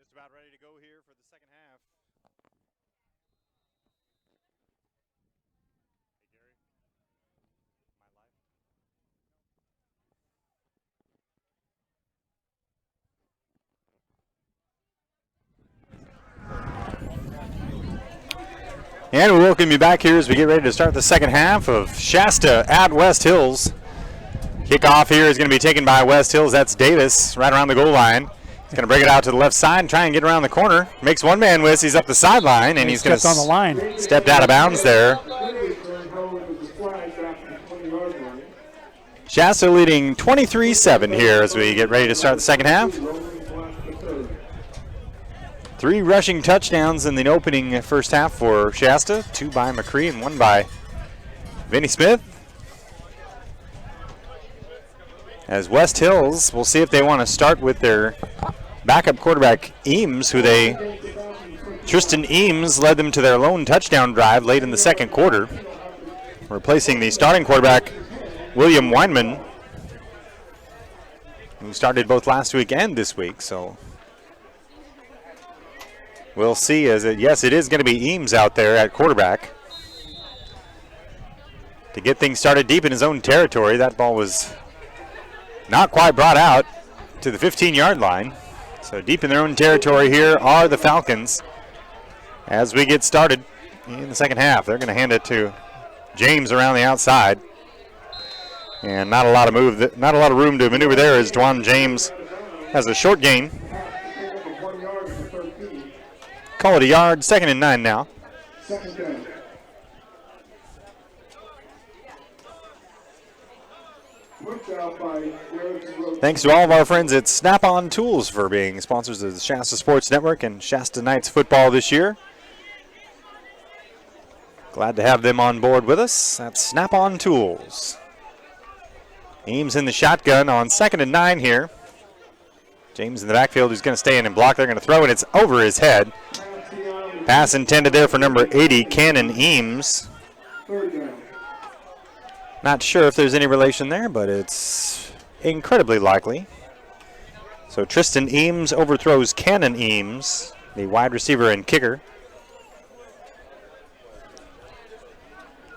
just about ready to go here for the second half. Hey, Gary. My life. And we welcome you back here as we get ready to start the second half of Shasta at West Hills. Kickoff here is going to be taken by West Hills. That's Davis right around the goal line. He's going to break it out to the left side and try and get around the corner. Makes one man miss. He's up the sideline, and he's going to on the line. Stepped out of bounds there. Shasta leading 23-7 here as we get ready to start the second half. 3 rushing touchdowns in the opening first half for Shasta. 2 by McCree and 1 by Vinny Smith. As West Hills, we'll see if they want to start with their backup quarterback, Eames, Tristan Eames led them to their lone touchdown drive late in the second quarter, replacing the starting quarterback, William Weinman, who started both last week and this week. So we'll see. Yes, it is going to be Eames out there at quarterback to get things started deep in his own territory. That ball was not quite brought out to the 15-yard line. So deep in their own territory here are the Falcons. As we get started in the second half, they're going to hand it to James around the outside. And not a lot of room to maneuver there as Dwan James has a short gain. Call it a yard, 2nd and 9 now. Thanks to all of our friends at Snap-on Tools for being sponsors of the Shasta Sports Network and Shasta Knights football this year. Glad to have them on board with us. That's Snap-on Tools. Eames in the shotgun on 2nd and 9 here. James in the backfield who's going to stay in and block. They're going to throw, and it's over his head. Pass intended there for number 80, Cannon Eames. Not sure if there's any relation there, but it's incredibly likely. So Tristan Eames overthrows Cannon Eames, the wide receiver and kicker.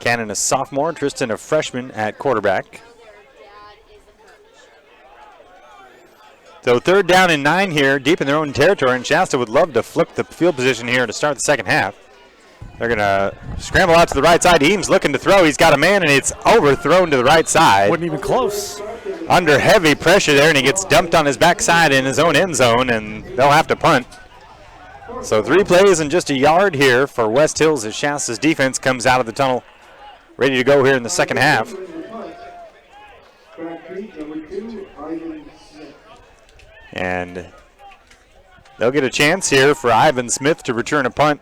Cannon a sophomore, Tristan a freshman at quarterback. So 3rd down and 9 here, deep in their own territory, and Shasta would love to flip the field position here to start the second half. They're going to scramble out to the right side. Eames looking to throw. He's got a man, and it's overthrown to the right side. Wasn't even close. Under heavy pressure there, and he gets dumped on his backside in his own end zone, and they'll have to punt. So 3 plays and just a yard here for West Hills as Shasta's defense comes out of the tunnel, ready to go here in the second half. And they'll get a chance here for Ivan Smith to return a punt.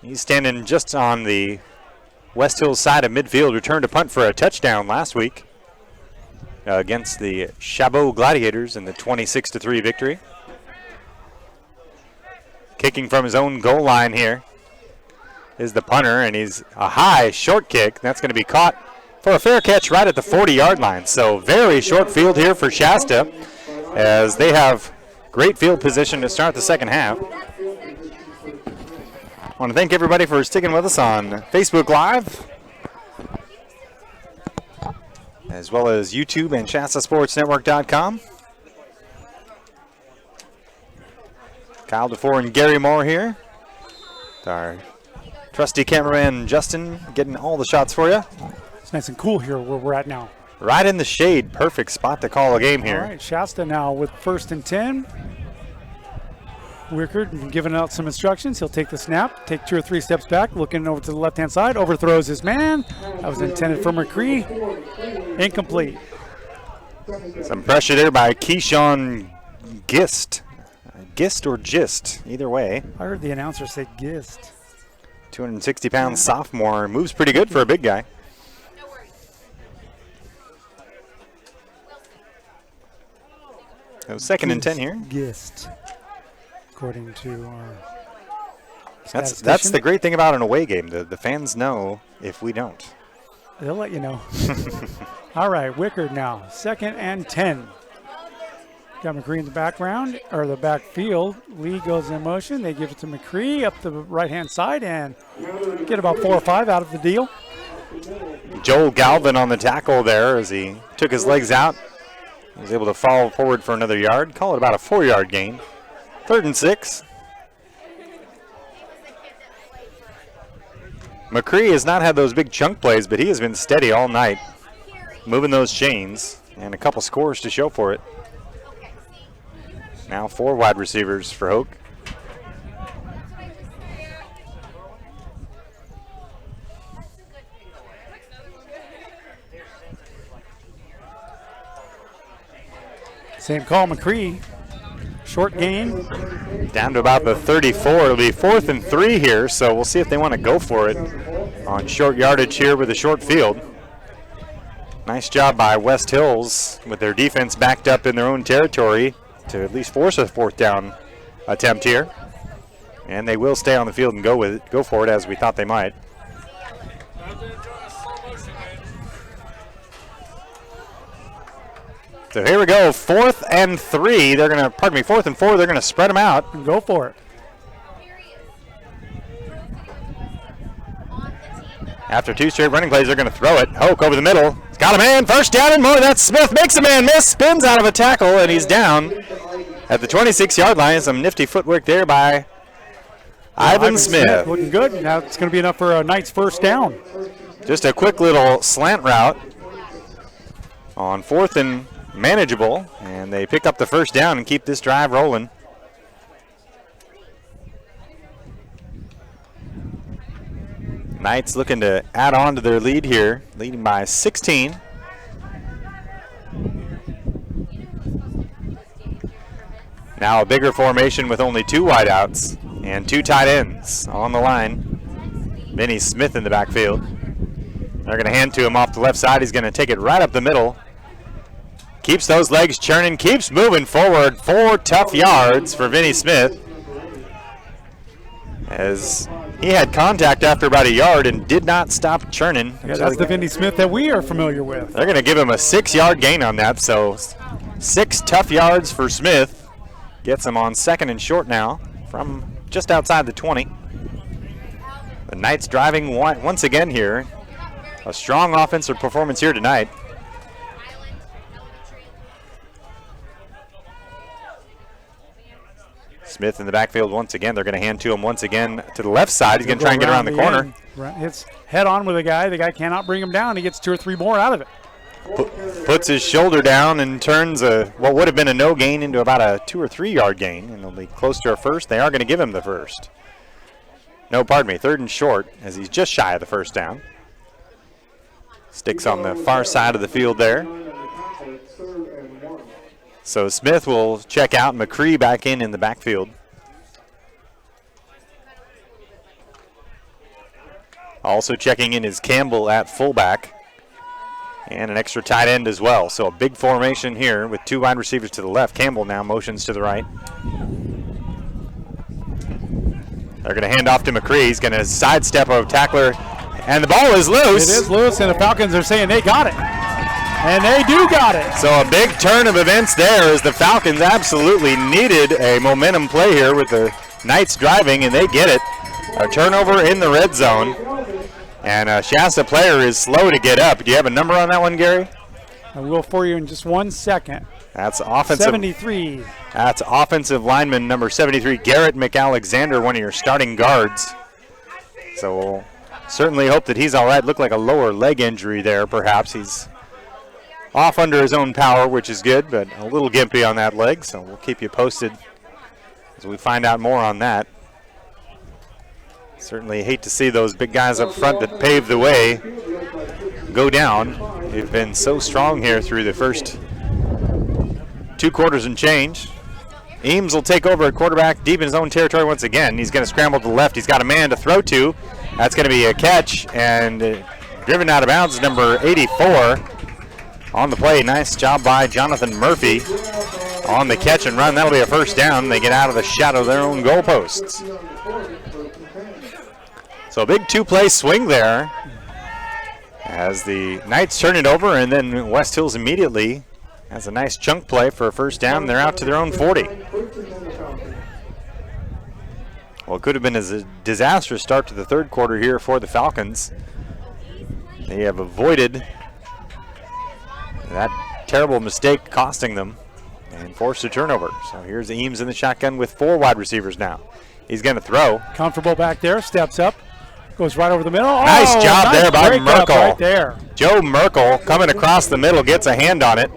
He's standing just on the West Hills side of midfield. Returned a punt for a touchdown last week against the Chabot Gladiators in the 26-3 victory. Kicking from his own goal line here is the punter, and he's a high short kick. That's going to be caught for a fair catch right at the 40-yard line. So very short field here for Shasta as they have great field position to start the second half. I want to thank everybody for sticking with us on Facebook Live, as well as YouTube and ShastaSportsNetwork.com. Kyle DeFore and Gary Moore here. Our trusty cameraman Justin getting all the shots for you. It's nice and cool here where we're at now. Right in the shade. Perfect spot to call a game here. All right, Shasta now with 1st and 10. Wickard giving out some instructions. He'll take the snap, take 2 or 3 steps back, looking over to the left-hand side, overthrows his man. That was intended for McCree. Incomplete. Some pressure there by Keyshawn Gist. Gist or Gist, either way. I heard the announcer say Gist. 260-pound sophomore. Moves pretty good for a big guy. So 2nd and 10 here. Gist. According to our that's the great thing about an away game. The fans know if we don't. They'll let you know. All right, Wickard now. 2nd and 10. Got McCree in the background, or the backfield. Lee goes in motion. They give it to McCree up the right-hand side and get about 4 or 5 out of the deal. Joel Galvin on the tackle there as he took his legs out. He was able to fall forward for another yard. Call it about a 4-yard gain. 3rd and 6. McCree has not had those big chunk plays, but he has been steady all night, moving those chains, and a couple scores to show for it. Now 4 wide receivers for Hoke. Same call, McCree. Short gain. Down to about the 34. It'll be 4th and 3 here, so we'll see if they want to go for it on short yardage here with a short field. Nice job by West Hills with their defense backed up in their own territory to at least force a 4th down attempt here. And they will stay on the field and go for it as we thought they might. So here we go, 4th and 3. They're going to, 4th and 4. They're going to spread them out and go for it. After 2 straight running plays, they're going to throw it. Hoke over the middle. He's got a man. First down and more. That's Smith. Makes a man miss. Spins out of a tackle, and he's down at the 26-yard line. Some nifty footwork there by Ivan Smith. Looking good. Now it's going to be enough for a Knights first down. Just a quick little slant route on 4th and manageable, and they pick up the first down and keep this drive rolling. Knights looking to add on to their lead here, leading by 16. Now a bigger formation with only 2 wideouts and 2 tight ends on the line. Vinny Smith in the backfield. They're going to hand to him off the left side. He's going to take it right up the middle. Keeps those legs churning, keeps moving forward. 4 tough yards for Vinny Smith, as he had contact after about a yard and did not stop churning. Yeah, that's the Vinny Smith that we are familiar with. They're going to give him a 6-yard gain on that, so 6 tough yards for Smith. Gets him on 2nd and short now from just outside the 20. The Knights driving once again here. A strong offensive performance here tonight. Smith in the backfield once again. They're going to hand to him once again to the left side. He's going to try and get around the corner. Hits head on with a guy. The guy cannot bring him down. He gets 2 or 3 more out of it. Puts his shoulder down and turns what would have been a no gain into about a 2 or 3 yard gain, and it'll be close to a first. They are going to give him the first. No, pardon me, 3rd and short, as he's just shy of the first down. Sticks on the far side of the field there. So Smith will check out, McCree back in the backfield. Also checking in is Campbell at fullback, and an extra tight end as well. So a big formation here with 2 wide receivers to the left. Campbell now motions to the right. They're going to hand off to McCree. He's going to sidestep a tackler, and the ball is loose. It is loose, and the Falcons are saying they got it. And they do got it. So a big turn of events there, as the Falcons absolutely needed a momentum play here with the Knights driving, and they get it. A turnover in the red zone. And a Shasta player is slow to get up. Do you have a number on that one, Gary? I will for you in just 1 second. That's offensive. 73. That's offensive lineman number 73, Garrett McAlexander, one of your starting guards. So we'll certainly hope that he's all right. Looked like a lower leg injury there, perhaps. He's off under his own power, which is good, but a little gimpy on that leg. So we'll keep you posted as we find out more on that. Certainly hate to see those big guys up front that paved the way go down. They've been so strong here through the first 2 quarters and change. Eames will take over at quarterback deep in his own territory once again. He's going to scramble to the left. He's got a man to throw to. That's going to be a catch, and driven out of bounds is number 84 on the play. Nice job by Jonathan Murphy on the catch and run. That'll be a first down. They get out of the shadow of their own goalposts. So a big 2-play swing there as the Knights turn it over, and then West Hills immediately That's a nice chunk play for a first down. They're out to their own 40. Well, it could have been a disastrous start to the third quarter here for the Falcons. They have avoided that terrible mistake costing them and forced a turnover. So here's Eames in the shotgun with 4 wide receivers now. He's going to throw. Comfortable back there, steps up, goes right over the middle. Nice job there by Merkel. Right there. Joe Merkel coming across the middle gets a hand on it.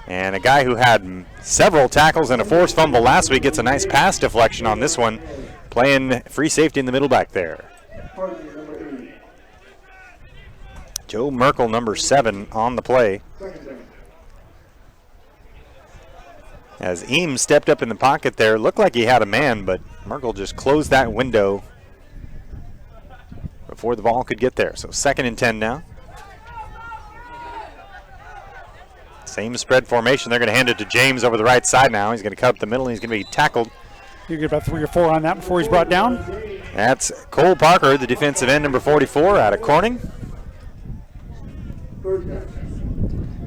And a guy who had several tackles and a forced fumble last week gets a nice pass deflection on this one, playing free safety in the middle back there. Joe Merkel, number 7, on the play. As Eames stepped up in the pocket there, looked like he had a man, but Merkel just closed that window before the ball could get there. So 2nd and 10 now. Same spread formation. They're going to hand it to James over the right side now. He's going to cut up the middle, and he's going to be tackled. You get about 3 or 4 on that before he's brought down. That's Cole Parker, the defensive end, number 44, out of Corning.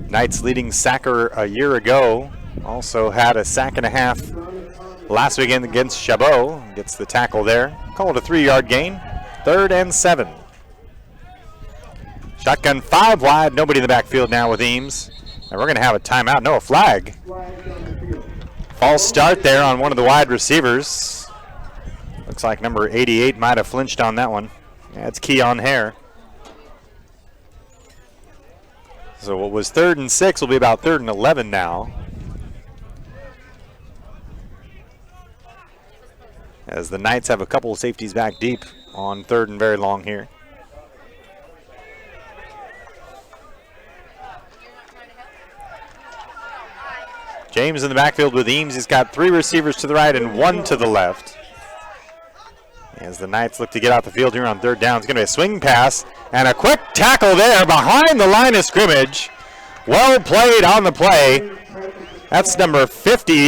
Knights leading sacker a year ago. Also had a sack and a half last weekend against Chabot. Gets the tackle there. Call it a 3-yard gain. 3rd and 7. Shotgun 5 wide. Nobody in the backfield now with Eames. And we're going to have a timeout. No, a flag. False start there on one of the wide receivers. Looks like number 88 might have flinched on that one. That's Keon Hare. So what was 3rd and 6 will be about 3rd and 11 now. As the Knights have a couple of safeties back deep on 3rd and very long here. James in the backfield with Eames. He's got 3 receivers to the right and 1 to the left. As the Knights look to get out the field here on 3rd down. It's going to be a swing pass and a quick tackle there behind the line of scrimmage. Well played on the play. That's number 59.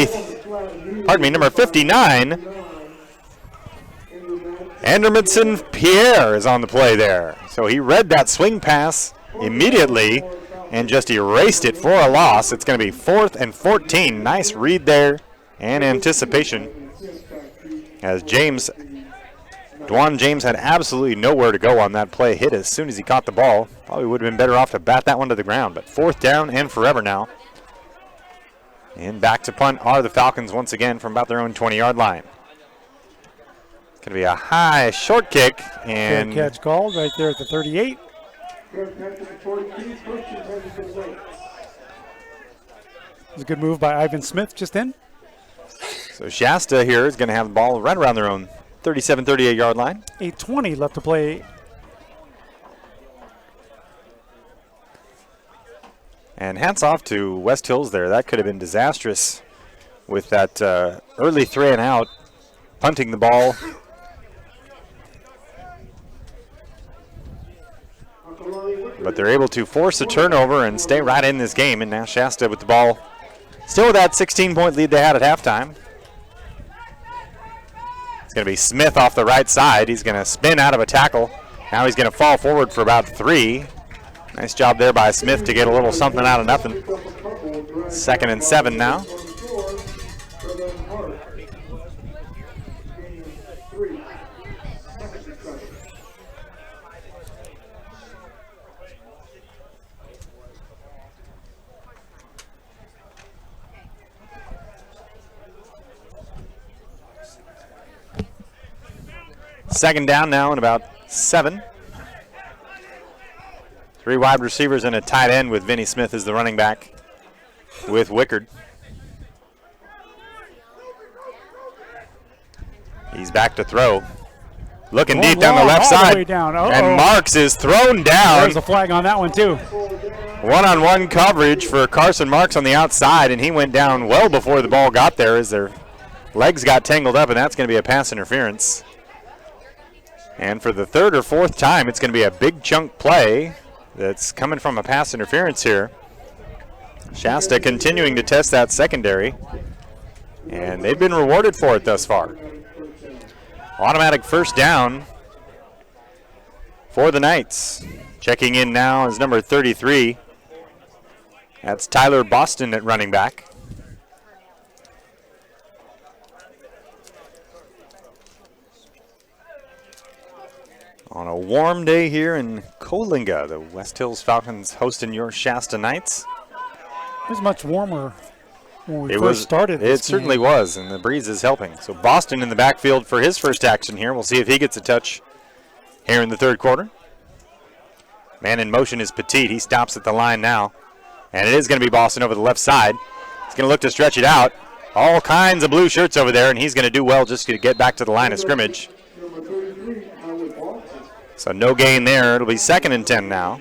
Andermanson Pierre is on the play there. So he read that swing pass immediately and just erased it for a loss. It's going to be 4th and 14. Nice read there and anticipation. As Dwan James had absolutely nowhere to go on that play. Hit as soon as he caught the ball. Probably would have been better off to bat that one to the ground. But 4th down and forever now. And back to punt are the Falcons once again from about their own 20-yard line. It's going to be a high short kick. And good catch called right there at the 38. It was a good move by Ivan Smith just in. So Shasta here is going to have the ball right around their own 37, 38-yard line. 8:20 left to play. And hats off to West Hills there. That could have been disastrous with that early 3 and out, punting the ball. But they're able to force a turnover and stay right in this game. And now Shasta with the ball, still with that 16-point lead they had at halftime. It's going to be Smith off the right side. He's going to spin out of a tackle. Now he's going to fall forward for about 3. Nice job there by Smith to get a little something out of nothing. 2nd and 7 now. Second down now and about 7. 3 wide receivers and a tight end with Vinny Smith as the running back with Wickard. He's back to throw. Looking deep down the left side. And Marks is thrown down. There's a flag on that one too. One-on-one coverage for Carson Marks on the outside, and he went down well before the ball got there as their legs got tangled up, and that's going to be a pass interference. And for the 3rd or 4th time, it's going to be a big chunk play that's coming from a pass interference here. Shasta continuing to test that secondary, and they've been rewarded for it thus far. Automatic first down for the Knights. Checking in now is number 33, That's Tyler Boston at running back. On a warm day here in Coalinga, the West Hills Falcons hosting your Shasta Knights. It was much warmer when we first started this It certainly was, and the breeze is helping. So Boston in the backfield for his first action here. We'll see if he gets a touch here in the third quarter. Man in motion is Petit. He stops at the line now. And it is going to be Boston over the left side. He's going to look to stretch it out. All kinds of blue shirts over there, and he's going to do well just to get back to the line of scrimmage. So no gain there. It'll be 2nd and 10 now.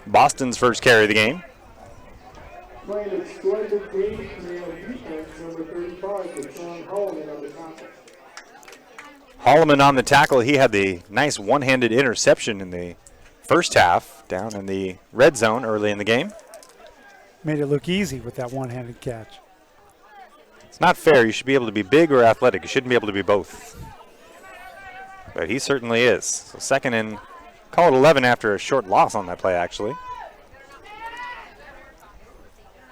Boston's first carry of the game. Holloman on the tackle. He had the nice one-handed interception in the first half down in the red zone early in the game. Made it look easy with that one-handed catch. It's not fair. You should be able to be big or athletic. You shouldn't be able to be both. But he certainly is. So 2nd and, call it 11 after a short loss on that play, actually.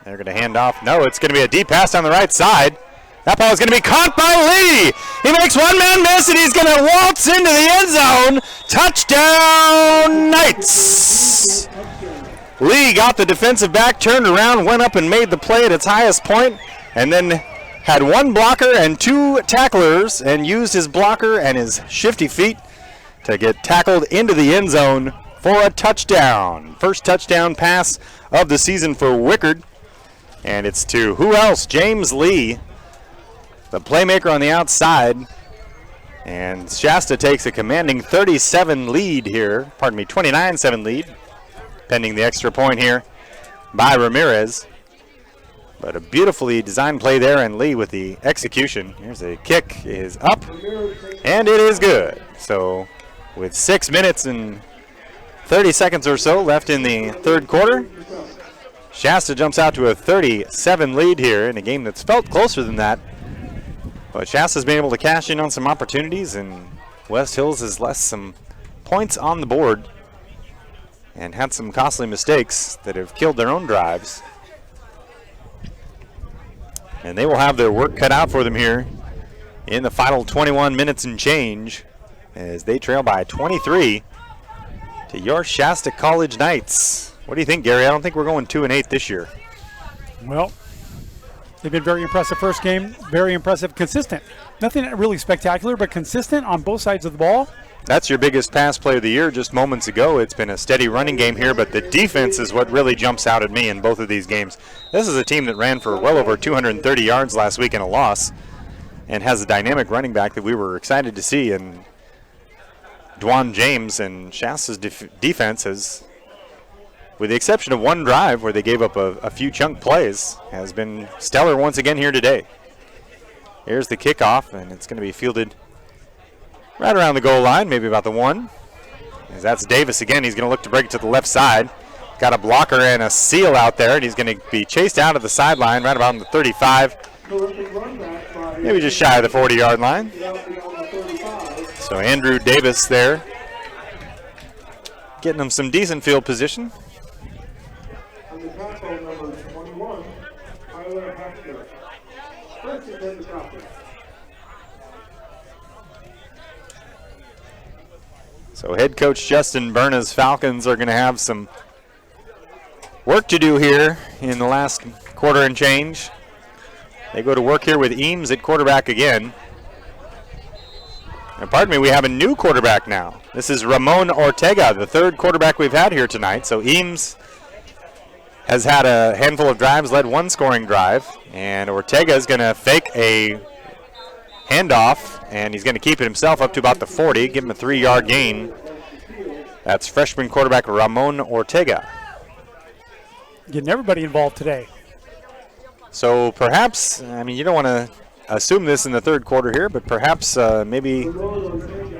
They're going to hand off. No, it's going to be a deep pass on the right side. That ball is going to be caught by Lee. He makes one man miss, and he's going to waltz into the end zone. Touchdown, Knights. Lee got the defensive back, turned around, went up and made the play at its highest point, and then had one blocker and 2 tacklers, and used his blocker and his shifty feet to get tackled into the end zone for a touchdown. First touchdown pass of the season for Wickard. And it's to who else? James Lee, the playmaker on the outside. And Shasta takes a commanding 37 lead here. Pardon me, 29-7 lead. Pending the extra point here by Ramirez. But a beautifully designed play there, and Lee with the execution. Here's a kick, is up, and it is good. So with 6 minutes and 30 seconds or so left in the third quarter, Shasta jumps out to a 37 lead here in a game that's felt closer than that. But Shasta's been able to cash in on some opportunities, and West Hills has left some points on the board and had some costly mistakes that have killed their own drives. And they will have their work cut out for them here in the final 21 minutes and change as they trail by 23 to your Shasta College Knights. What do you think, Gary? I don't think we're going 2-8 this year. Well, they've been very impressive first game, very impressive, consistent. Nothing really spectacular, but consistent on both sides of the ball. That's your biggest pass play of the year just moments ago. It's been a steady running game here, but the defense is what really jumps out at me in both of these games. This is a team that ran for well over 230 yards last week in a loss and has a dynamic running back that we were excited to see. And Dwan James, and Shasta's defense has, with the exception of one drive where they gave up a few chunk plays, has been stellar once again here today. Here's the kickoff, and it's going to be fielded right around the goal line, maybe about the 1. As that's Davis again. He's going to look to break it to the left side. Got a blocker and a seal out there, and he's going to be chased out of the sideline right about on the 35. Maybe just shy of the 40-yard line. So Andrew Davis there, getting him some decent field position. So head coach Justin Berna's Falcons are going to have some work to do here in the last quarter and change. They go to work here with Eames at quarterback again. And pardon me, we have a new quarterback now. This is Ramon Ortega, the third quarterback we've had here tonight. So Eames has had a handful of drives, led one scoring drive. And Ortega is going to fake a handoff, and he's going to keep it himself up to about the 40, give him a 3-yard gain. That's freshman quarterback Ramon Ortega. Getting everybody involved today. So perhaps, I mean, you don't want to assume this in the third quarter here, but perhaps maybe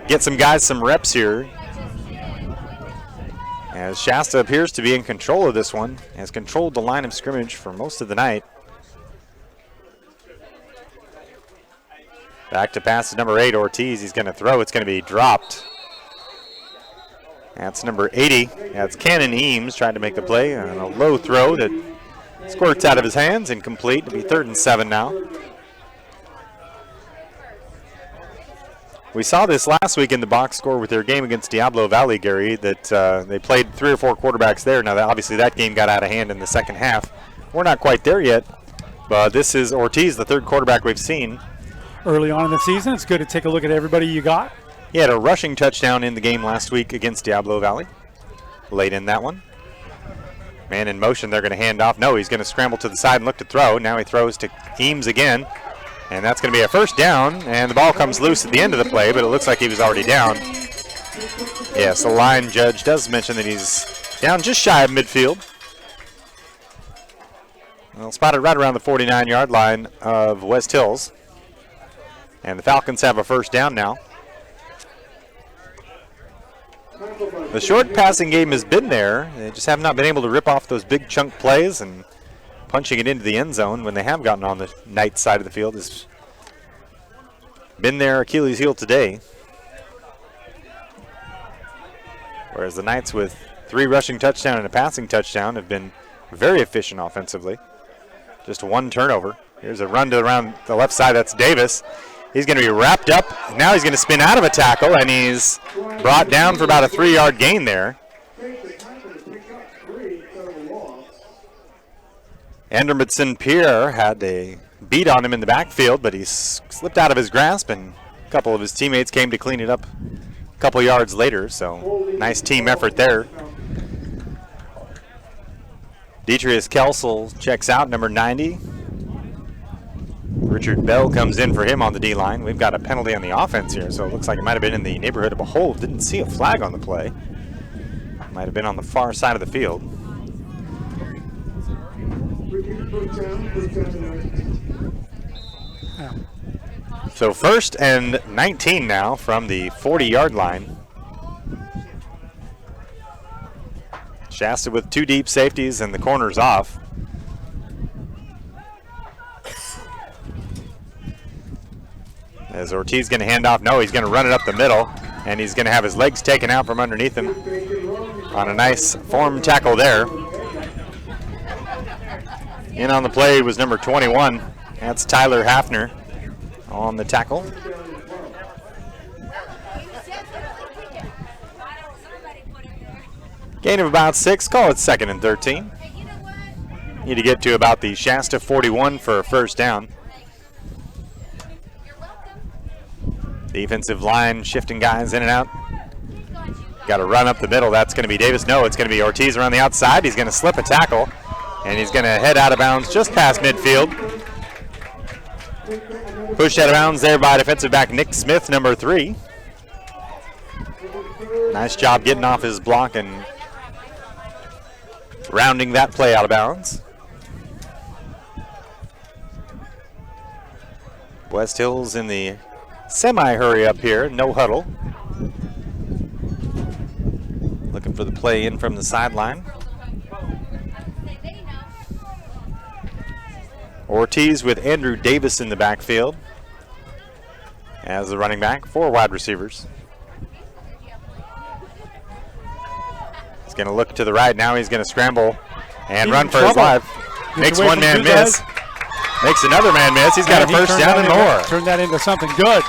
get some guys some reps here. As Shasta appears to be in control of this one, has controlled the line of scrimmage for most of the night. Back to pass to number 8, Ortiz. He's going to throw. It's going to be dropped. That's number 80. That's Cannon Eames trying to make the play on a low throw that Squirts out of his hands, incomplete. It'll be 3rd and 7 now. We saw this last week in the box score with their game against Diablo Valley, Gary, that they played 3 or 4 quarterbacks there. Now, obviously, that game got out of hand in the second half. We're not quite there yet, but this is Ortiz, the 3rd quarterback we've seen. Early on in the season, it's good to take a look at everybody you got. He had a rushing touchdown in the game last week against Diablo Valley. Late in that one. Man in motion, they're going to hand off. No, he's going to scramble to the side and look to throw. Now he throws to Eames again. And that's going to be a 1st down, and the ball comes loose at the end of the play, but it looks like he was already down. Yes, the line judge does mention that he's down just shy of midfield. Well, spotted right around the 49-yard line of West Hills. And the Falcons have a 1st down now. The short passing game has been there. They just have not been able to rip off those big chunk plays, and punching it into the end zone when they have gotten on the Knights side of the field has been their Achilles heel today. Whereas the Knights with 3 rushing touchdowns and a passing touchdown have been very efficient offensively. Just 1 turnover. Here's a run to around the left side. That's Davis. He's going to be wrapped up. Now he's going to spin out of a tackle, and he's brought down for about a 3-yard gain there. Andermutson Pierre had a beat on him in the backfield, but he slipped out of his grasp, and a couple of his teammates came to clean it up a couple yards later, so nice team effort there. Detrius Kelsel checks out, number 90. Richard Bell comes in for him on the D-line. We've got a penalty on the offense here, so it looks like it might have been in the neighborhood of a hold. Didn't see a flag on the play. Might have been on the far side of the field. So 1st and 19 now from the 40-yard line. Shasta with 2 deep safeties and the corners off. As Ortiz going to hand off, no, he's going to run it up the middle, and he's going to have his legs taken out from underneath him on a nice form tackle there. In on the play was number 21. That's Tyler Hafner on the tackle. Gain of about 6. Call it 2nd and 13. Need to get to about the Shasta 41 for a 1st down. Defensive line shifting guys in and out. Got to run up the middle. That's going to be Davis. No, it's going to be Ortiz around the outside. He's going to slip a tackle, and he's going to head out of bounds just past midfield. Pushed out of bounds there by defensive back Nick Smith, number 3. Nice job getting off his block and rounding that play out of bounds. West Hills in the semi-hurry up here, no huddle. Looking for the play in from the sideline. Ortiz with Andrew Davis in the backfield as the running back. 4 wide receivers. He's going to look to the right. Now he's going to scramble and run for his life. Makes one man miss. Makes another man miss. He's got a 1st down and more. Turn that into something good.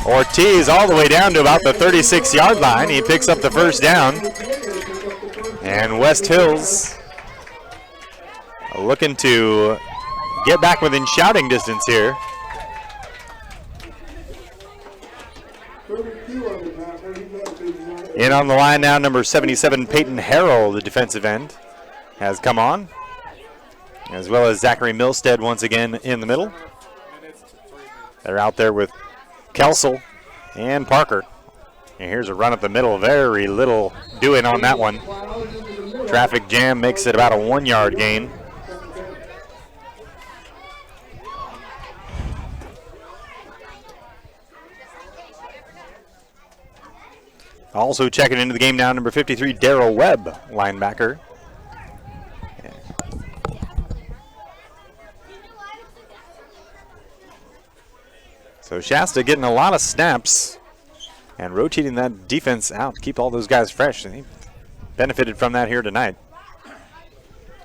Ortiz all the way down to about the 36-yard line. He picks up the 1st down. And West Hills looking to get back within shouting distance here. In on the line now, number 77, Peyton Harrell, the defensive end, has come on, as well as Zachary Milstead once again in the middle. They're out there with Kelsel and Parker. And here's a run up the middle. Very little doing on that one. Traffic jam makes it about a 1-yard gain. Also checking into the game now, number 53, Darrell Webb, linebacker. So Shasta getting a lot of snaps and rotating that defense out to keep all those guys fresh. And he benefited from that here tonight.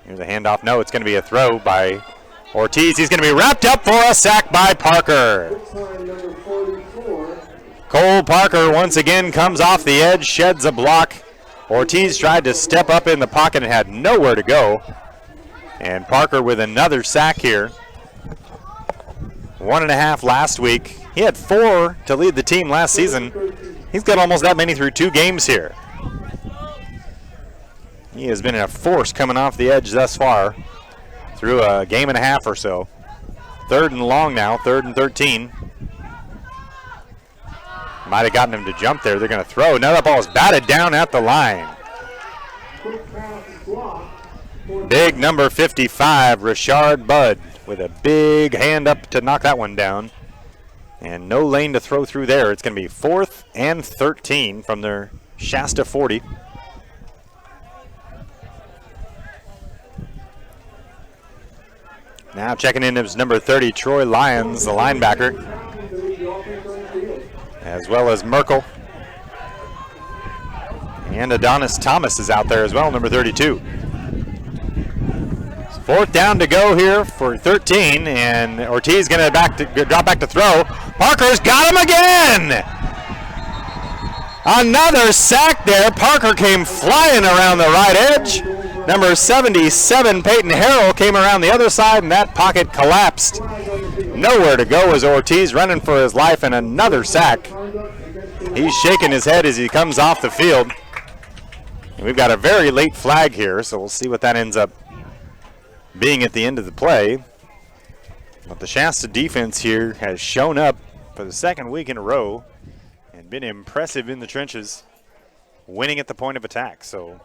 Here's a handoff. No, it's going to be a throw by Ortiz. He's going to be wrapped up for a sack by Parker. Cole Parker once again comes off the edge, sheds a block. Ortiz tried to step up in the pocket and had nowhere to go. And Parker with another sack here. 1.5 last week. He had 4 to lead the team last season. He's got almost that many through 2 games here. He has been a force coming off the edge thus far through a game and a half or so. 3rd and long now, 3rd and 13. Might have gotten him to jump there. They're going to throw. Now that ball is batted down at the line. Big number 55, Richard Budd, with a big hand up to knock that one down. And no lane to throw through there. It's going to be 4th and 13 from their Shasta 40. Now checking in is number 30, Troy Lyons, the linebacker, as well as Merkel. And Adonis Thomas is out there as well, number 32. 4th down to go here for 13, and Ortiz going to drop back to throw. Parker's got him again! Another sack there. Parker came flying around the right edge. Number 77, Peyton Harrell, came around the other side, and that pocket collapsed. Nowhere to go as Ortiz running for his life, and another sack. He's shaking his head as he comes off the field. And we've got a very late flag here, so we'll see what that ends up being at the end of the play. But the Shasta defense here has shown up for the 2nd week in a row and been impressive in the trenches, winning at the point of attack. So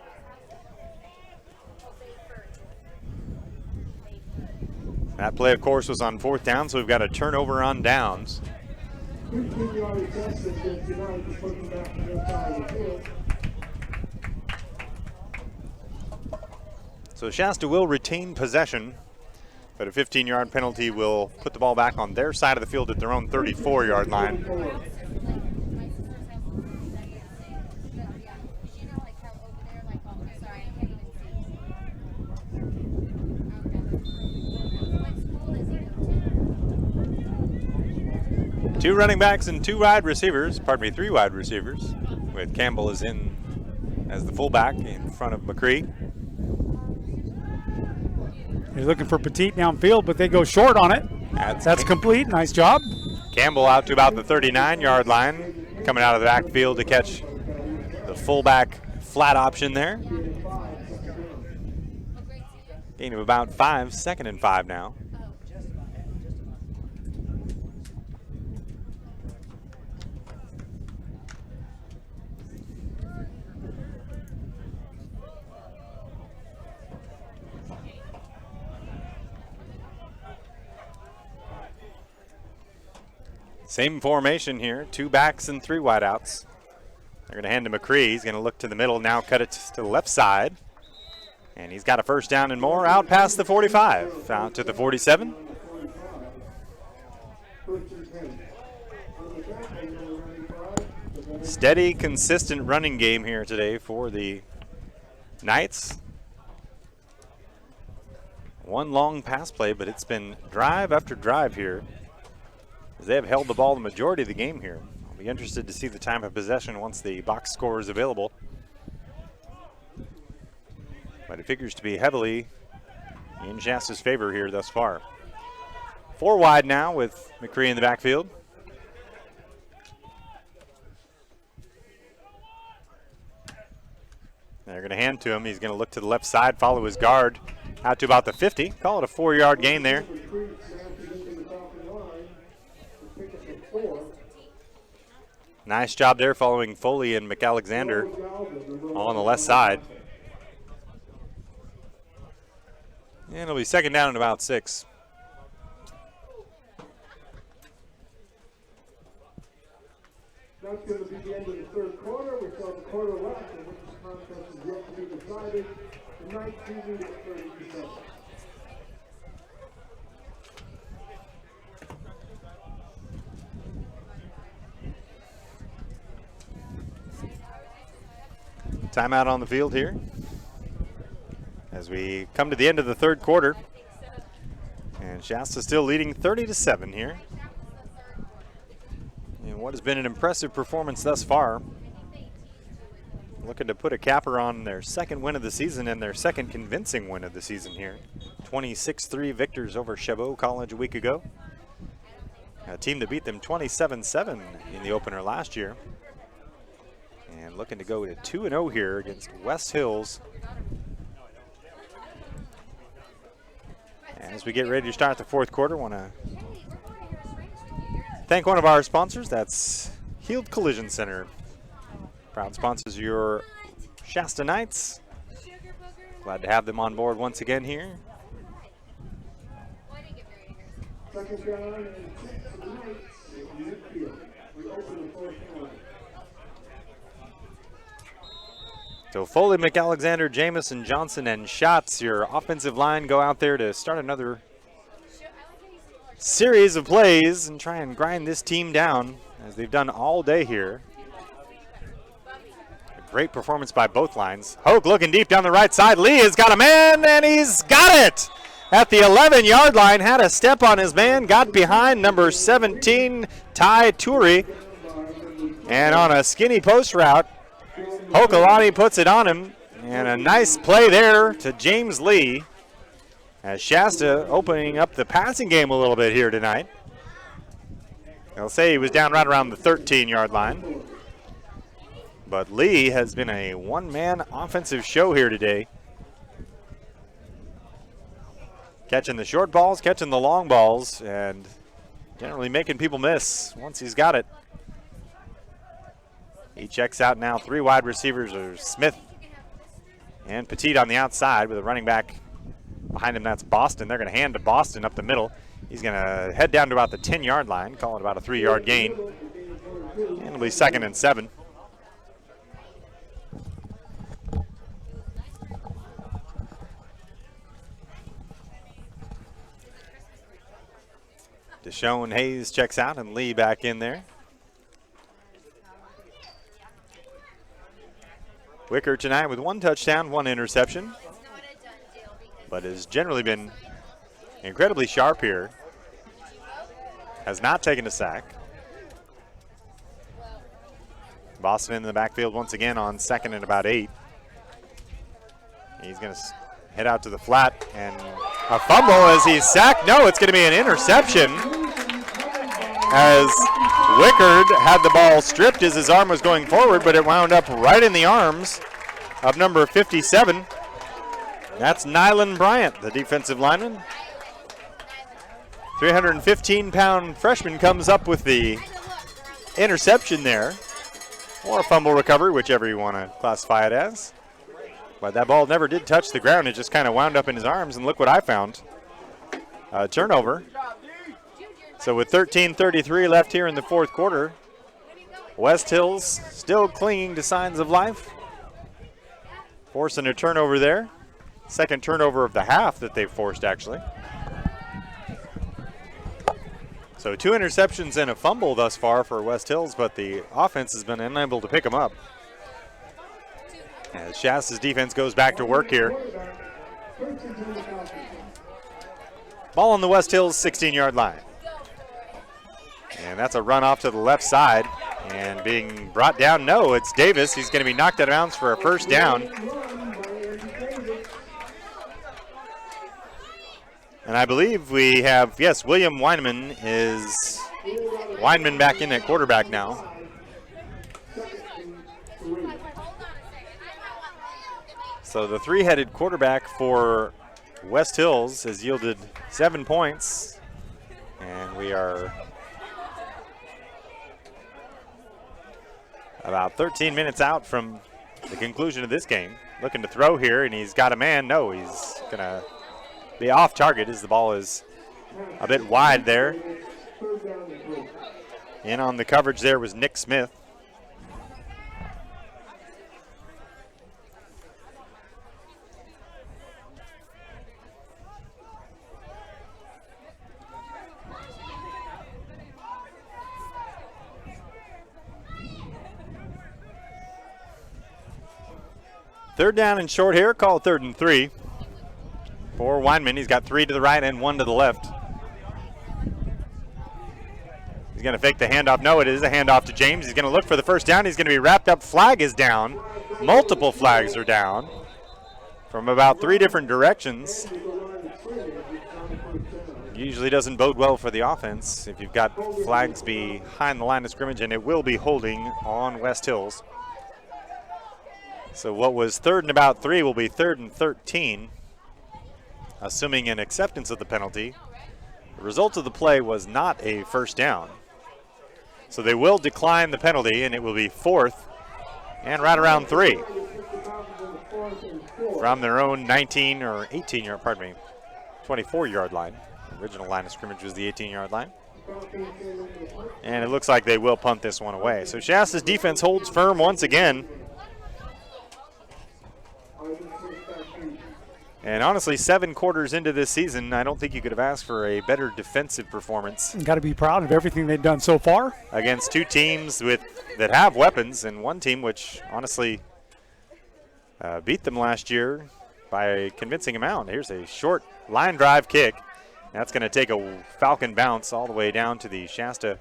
that play, of course, was on 4th down, so we've got a turnover on downs. So Shasta will retain possession, but a 15-yard penalty will put the ball back on their side of the field at their own 34-yard line. Two running backs and 3 wide receivers, with Campbell is in as the fullback in front of McCree. He's looking for Petit downfield, but they go short on it. That's complete. Nice job. Campbell out to about the 39-yard line, coming out of the backfield to catch the fullback flat option there. Gain of about 5, 2nd and 5 now. Same formation here, 2 backs and 3 wideouts. They're going to hand to McCree. He's going to look to the middle, now cut it to the left side. And he's got a 1st down and more out past the 45, out to the 47. Steady, consistent running game here today for the Knights. 1 long pass play, but it's been drive after drive here, as they have held the ball the majority of the game here. I'll be interested to see the time of possession once the box score is available. But it figures to be heavily in Shasta's favor here thus far. 4 wide now with McCree in the backfield. They're going to hand to him. He's going to look to the left side, follow his guard out to about the 50. Call it a 4-yard gain there. Nice job there following Foley and McAlexander all on the left side. And it'll be 2nd down and about 6. That's going to be the end of the 3rd quarter. We saw the quarter left, in which this contest is yet to be decided. The Knights leading at 30%. Timeout on the field here, as we come to the end of the third quarter. And Shasta still leading 30-7 here. And what has been an impressive performance thus far. Looking to put a capper on their second win of the season and their second convincing win of the season here. 26-3 victors over Chabot College a week ago. A team that beat them 27-7 in the opener last year. And looking to go to 2-0 here against West Hills. As we get ready to start the fourth quarter, want to thank one of our sponsors. That's Heald Collision Center. Proud sponsors of your Shasta Knights. Glad to have them on board once again here. Second down and 6 for the Knights in midfield. We open the fourth quarter. So Foley, McAlexander, Jamison, Johnson, and Schatz, your offensive line, go out there to start another series of plays and try and grind this team down as they've done all day here. A great performance by both lines. Hoke looking deep down the right side. Lee has got a man, and he's got it! At the 11-yard line, had a step on his man, got behind number 17, Ty Turi. And on a skinny post route, Hokalani puts it on him. And a nice play there to James Lee, as Shasta opening up the passing game a little bit here tonight. They'll say he was down right around the 13-yard line. But Lee has been a one-man offensive show here today. Catching the short balls, catching the long balls, and generally making people miss once he's got it. He checks out now. 3 wide receivers are Smith and Petit on the outside with a running back behind him. That's Boston. They're going to hand to Boston up the middle. He's going to head down to about the 10-yard line, call it about a 3-yard gain. And it'll be 2nd and 7. Deshaun Hayes checks out and Lee back in there. Wicker tonight with 1 touchdown, 1 interception, but has generally been incredibly sharp here. Has not taken a sack. Boston in the backfield once again on 2nd and about 8. He's going to head out to the flat, and a fumble as he's sacked. No, it's going to be an interception, as Wickard had the ball stripped as his arm was going forward, but it wound up right in the arms of number 57. That's Nylan Bryant, the defensive lineman. 315-pound freshman comes up with the interception there, or a fumble recovery, whichever you want to classify it as. But that ball never did touch the ground. It just kind of wound up in his arms, and look what I found. Turnover. So with 13:33 left here in the fourth quarter, West Hills still clinging to signs of life. Forcing a turnover there. Second turnover of the half that they've forced, actually. So 2 interceptions and a fumble thus far for West Hills, but the offense has been unable to pick them up. As Shasta's defense goes back to work here. Ball on the West Hills 16-yard line. And that's a run off to the left side. And being brought down, no, it's Davis. He's going to be knocked out of bounds for a first down. And I believe we have, yes, William Weinman is Weinman back in at quarterback now. So the 3-headed quarterback for West Hills has yielded 7 points. And we are about 13 minutes out from the conclusion of this game. Looking to throw here, and he's got a man. No, he's going to be off target as the ball is a bit wide there. In on the coverage there was Nick Smith. Third down and short here, call it 3rd and 3. for Weinman. He's got 3 to the right and 1 to the left. He's going to fake the handoff. No, it is a handoff to James. He's going to look for the first down. He's going to be wrapped up. Flag is down. Multiple flags are down from about 3 different directions. Usually doesn't bode well for the offense if you've got flags behind the line of scrimmage, and it will be holding on West Hills. So what was 3rd and about 3 will be 3rd and 13, assuming an acceptance of the penalty. The result of the play was not a first down. So they will decline the penalty, and it will be 4th and right around 3 from their own 19 or 18-yard, 24-yard line. The original line of scrimmage was the 18-yard line. And it looks like they will punt this one away. So Shasta's defense holds firm once again. And honestly, 7 quarters into this season, I don't think you could have asked for a better defensive performance. Got to be proud of everything they've done so far. Against 2 teams that have weapons, and one team which honestly beat them last year by a convincing amount. Here's a short line drive kick. That's going to take a Falcon bounce all the way down to the Shasta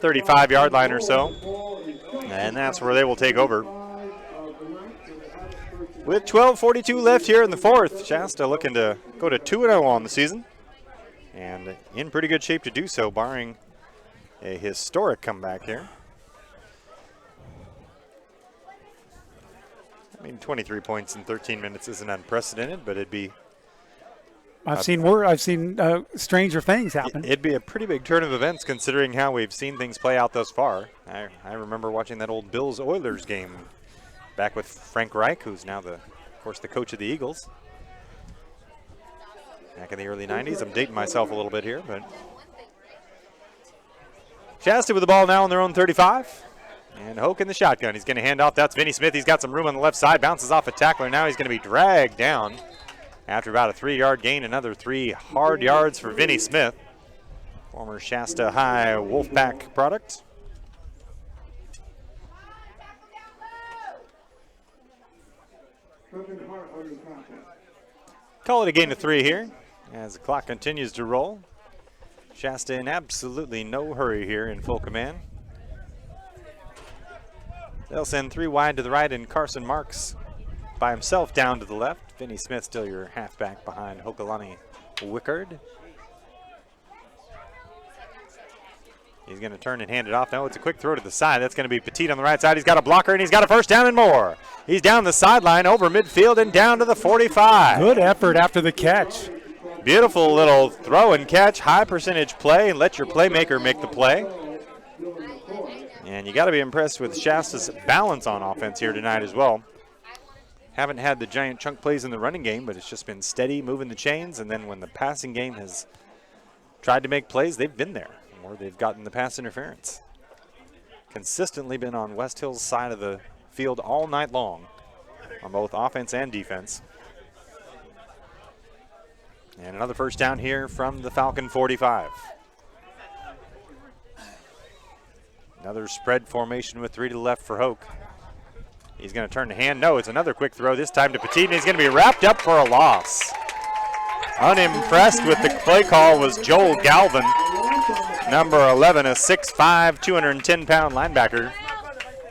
35-yard line or so. And that's where they will take over. With 12:42 left here in the 4th, Shasta looking to go to 2-0 on the season. And in pretty good shape to do so, barring a historic comeback here. I mean, 23 points in 13 minutes isn't unprecedented, but it'd be... I've seen stranger things happen. It'd be a pretty big turn of events considering how we've seen things play out thus far. I remember watching that old Bills-Oilers game back with Frank Reich, who's now, of course, the coach of the Eagles. Back in the early 90s. I'm dating myself a little bit here, but Shasta with the ball now on their own 35. And Hoke in the shotgun. He's going to hand off. That's Vinny Smith. He's got some room on the left side. Bounces off a tackler. Now he's going to be dragged down. After about a 3-yard gain, another 3 hard yards for Vinny Smith, former Shasta High Wolfpack product. Call it a gain of 3 here as the clock continues to roll. Shasta in absolutely no hurry here in full command. They'll send 3 wide to the right, and Carson Marks by himself down to the left. Vinny Smith still your halfback behind Hokalani Wickard. He's going to turn and hand it off. Now it's a quick throw to the side. That's going to be Petit on the right side. He's got a blocker, and he's got a first down and more. He's down the sideline, over midfield, and down to the 45. Good effort after the catch. Beautiful little throw and catch, high percentage play, and let your playmaker make the play. And you got to be impressed with Shasta's balance on offense here tonight as well. Haven't had the giant chunk plays in the running game, but it's just been steady, moving the chains, and then when the passing game has tried to make plays, they've been there, or they've gotten the pass interference. Consistently been on West Hill's side of the field all night long on both offense and defense. And another first down here from the Falcon 45. Another spread formation with 3 to the left for Hoke. He's going to turn the hand. No, it's another quick throw, this time to Petit, and he's going to be wrapped up for a loss. Unimpressed with the play call was Joel Galvin, number 11, a 6'5", 210-pound linebacker.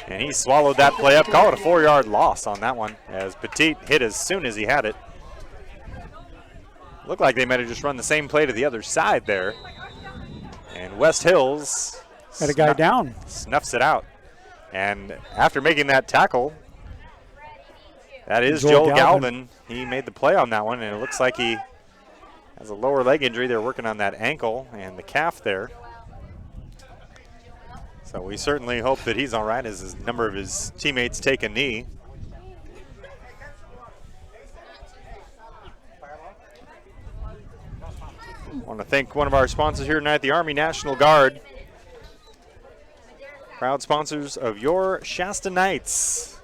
And he swallowed that play up. Call it a 4-yard loss on that one, as Petit hit as soon as he had it. Looked like they might have just run the same play to the other side there. And West Hills had a guy down. Snuffs it out. And after making that tackle, that is Joel Galvin. He made the play on that one, and it looks like he has a lower leg injury. They're working on that ankle and the calf there. So we certainly hope that he's all right as a number of his teammates take a knee. I want to thank one of our sponsors here tonight, the Army National Guard. Proud sponsors of your Shasta Knights.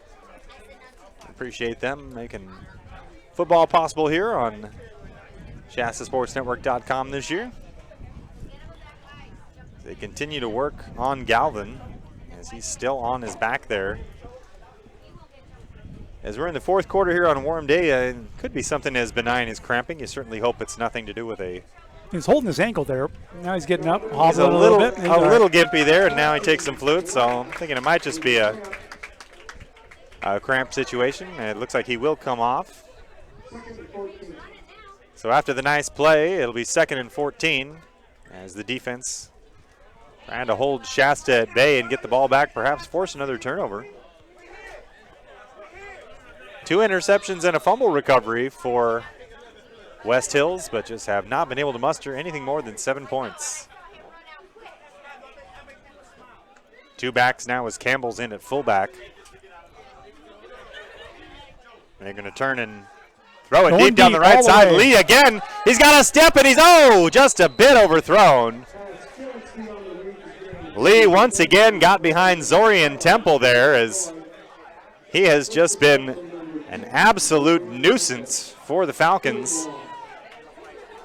Appreciate them making football possible here on ShastaSportsNetwork.com this year. They continue to work on Galvin as he's still on his back there. as we're in the fourth quarter here on a warm day, could be something as benign as cramping. You certainly hope it's nothing to do with a. He's holding his ankle there. Now he's getting up, He's hobbling a little bit. little gimpy there, and now he takes some fluids. So I'm thinking it might just be a cramp situation. And it looks like he will come off. So after the nice play, it'll be 2nd and 14 as the defense trying to hold Shasta at bay and get the ball back, perhaps force another turnover. 2 interceptions and a fumble recovery for West Hills, but just have not been able to muster anything more than 7 points. 2 backs now as Campbell's in at fullback. They're going to turn and throw it deep down the right side. Lee again. He's got a step and he's, just a bit overthrown. Lee once again got behind Zorian Temple there as he has just been an absolute nuisance for the Falcons.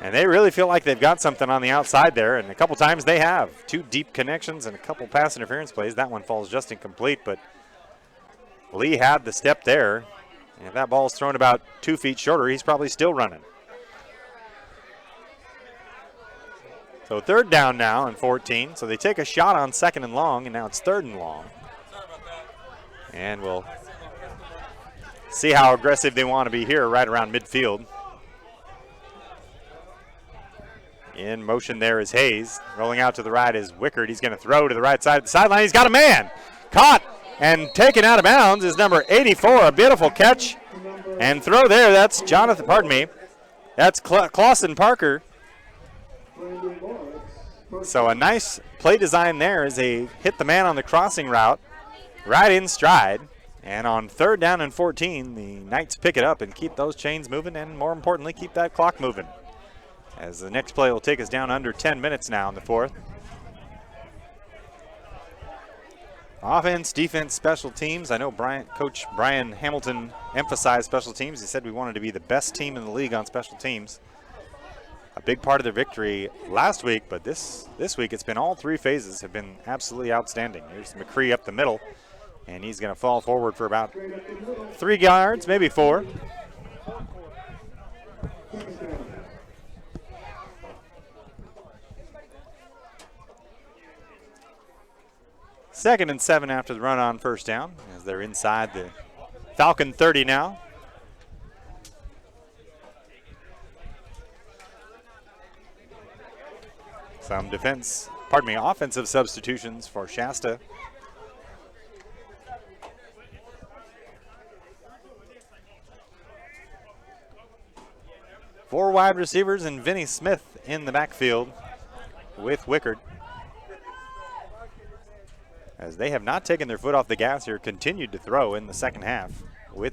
And they really feel like they've got something on the outside there, and a couple times they have. 2 deep connections and a couple pass interference plays. That one falls just incomplete, but Lee had the step there. And if that ball's thrown about 2 feet shorter, he's probably still running. So 3rd down now and 14. So they take a shot on 2nd and long, and now it's 3rd and long. And we'll see how aggressive they want to be here right around midfield. In motion there is Hayes. Rolling out to the right is Wickard. He's going to throw to the right side of the sideline. He's got a man. Caught and taken out of bounds is number 84. A beautiful catch and throw there. That's That's Clausen Parker. So a nice play design there as they hit the man on the crossing route right in stride. And on 3rd down and 14, the Knights pick it up and keep those chains moving, and more importantly, keep that clock moving. As the next play will take us down under 10 minutes now in the 4th. Offense, defense, special teams. I know Coach Brian Hamilton emphasized special teams. He said we wanted to be the best team in the league on special teams. A big part of their victory last week, but this week it's been all 3 phases have been absolutely outstanding. Here's McCree up the middle, and he's going to fall forward for about 3 yards, maybe 4. Second and 7 after the run on 1st down as they're inside the Falcon 30 now. Some offensive substitutions for Shasta. Four wide receivers and Vinny Smith in the backfield with Wickard. As they have not taken their foot off the gas here, continued to throw in the second half,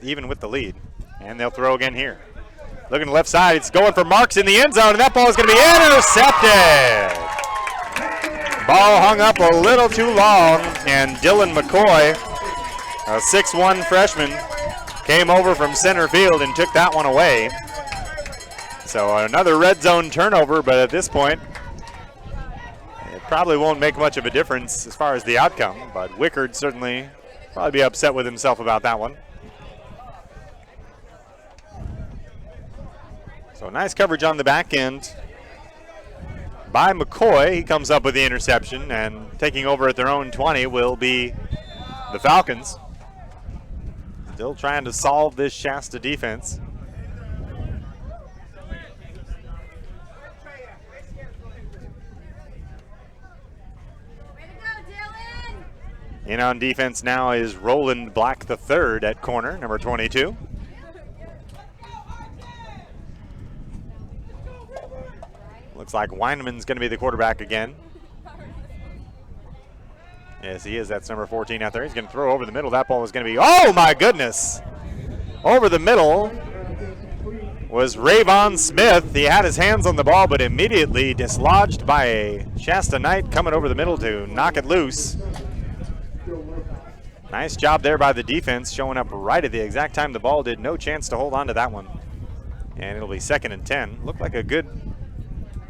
even with the lead. And they'll throw again here. Looking to the left side, it's going for Marks in the end zone, and that ball is going to be intercepted. Ball hung up a little too long, and Dylan McCoy, a 6'1 freshman, came over from center field and took that one away. So another red zone turnover, but at this point, it probably won't make much of a difference as far as the outcome, but Wickard certainly probably be upset with himself about that one. So nice coverage on the back end by McCoy. He comes up with the interception, and taking over at their own 20 will be the Falcons. Still trying to solve this Shasta defense. In on defense now is Roland Black III at corner, number 22. Looks like Weinman's going to be the quarterback again. Yes, he is. That's number 14 out there. He's going to throw over the middle. That ball is going to be, oh my goodness! Over the middle was Rayvon Smith. He had his hands on the ball, but immediately dislodged by a Shasta Knight coming over the middle to knock it loose. Nice job there by the defense, showing up right at the exact time the ball did. No chance to hold on to that one. And it'll be 2nd and 10. Looked like a good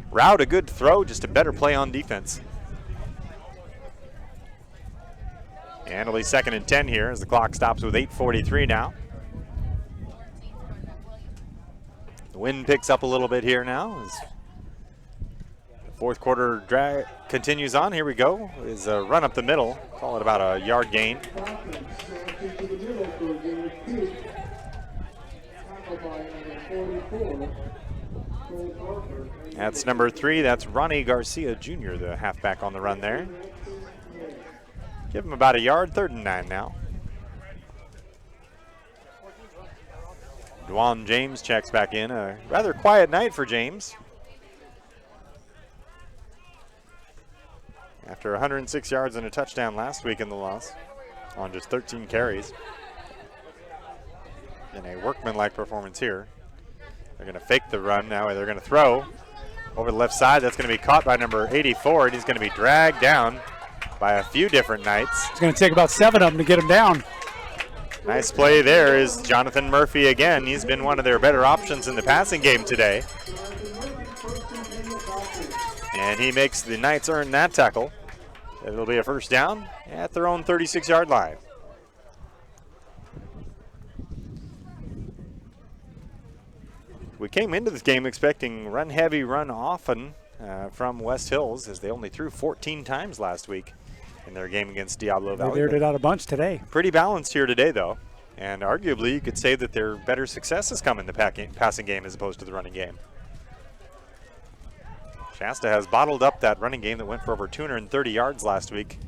route, a good throw, just a better play on defense. And it'll be 2nd and 10 here as the clock stops with 8:43 now. The wind picks up a little bit here now as the fourth quarter drag continues on. Here we go. Is a run up the middle. Call it about a yard gain. That's number 3. That's Ronnie Garcia Jr., the halfback on the run there. Give him about a yard. 3rd and 9 now. Dwan James checks back in. A rather quiet night for James. After 106 yards and a touchdown last week in the loss on just 13 carries. And a workmanlike performance here. They're going to fake the run now. They're going to throw over the left side. That's going to be caught by number 84, and he's going to be dragged down by a few different Knights. It's going to take about 7 of them to get him down. Nice play there is Jonathan Murphy again. He's been one of their better options in the passing game today. And he makes the Knights earn that tackle. It'll be a first down at their own 36-yard line. We came into this game expecting run heavy, run often from West Hills, as they only threw 14 times last week in their game against Diablo Valley. They aired it out a bunch today. Pretty balanced here today, though. And arguably, you could say that their better success has come in the passing game as opposed to the running game. Shasta has bottled up that running game that went for over 230 yards last week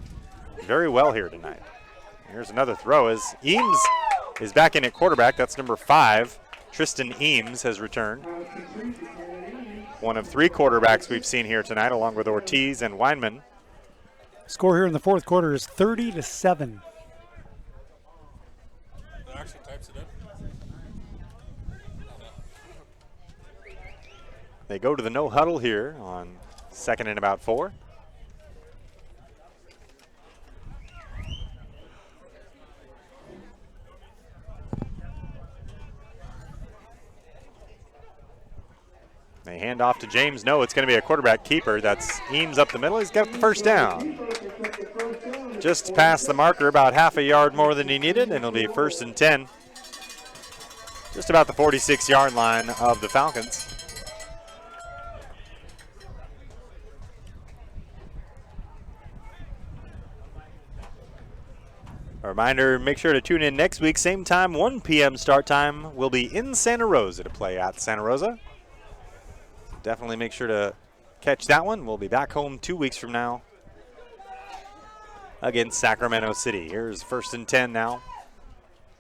very well here tonight. Here's another throw as Eames is back in at quarterback. That's number 5. Tristan Eames has returned. One of 3 quarterbacks we've seen here tonight, along with Ortiz and Weinman. Score here in the fourth quarter is 30-7. That actually types it in. They go to the no huddle here on 2nd and about 4. They hand off to James. No, it's going to be a quarterback keeper. That's Eames up the middle. He's got the first down. Just past the marker, about half a yard more than he needed, and it'll be 1st and 10. Just about the 46-yard line of the Falcons. A reminder, make sure to tune in next week. Same time, 1 p.m. start time. We'll be in Santa Rosa to play at Santa Rosa. Definitely make sure to catch that one. We'll be back home 2 weeks from now against Sacramento City. Here's 1st and 10 now.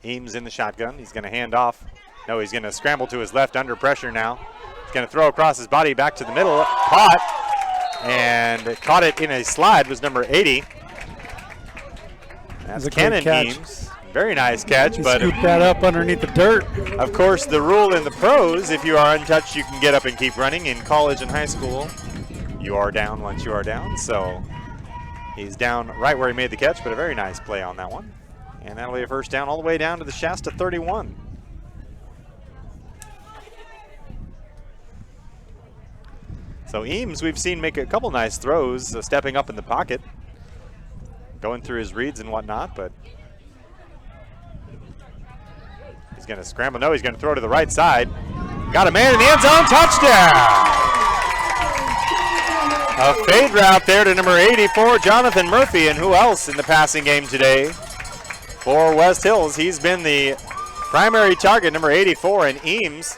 Eames in the shotgun. He's going to hand off. No, he's going to scramble to his left under pressure now. He's going to throw across his body back to the middle. Caught. And caught it in a slide was number 80. That's Cannon Eames. Very nice catch, but scoop that up underneath the dirt. Of course, the rule in the pros, if you are untouched, you can get up and keep running. In college and high school, you are down once you are down. So he's down right where he made the catch, but a very nice play on that one. And that'll be a first down all the way down to the Shasta 31. So Eames, we've seen make a couple nice throws, stepping up in the pocket, going through his reads and whatnot, but he's going to scramble. No, he's going to throw to the right side. Got a man in the end zone. Touchdown! A fade route there to number 84, Jonathan Murphy. And who else in the passing game today for West Hills? He's been the primary target, number 84, and Eames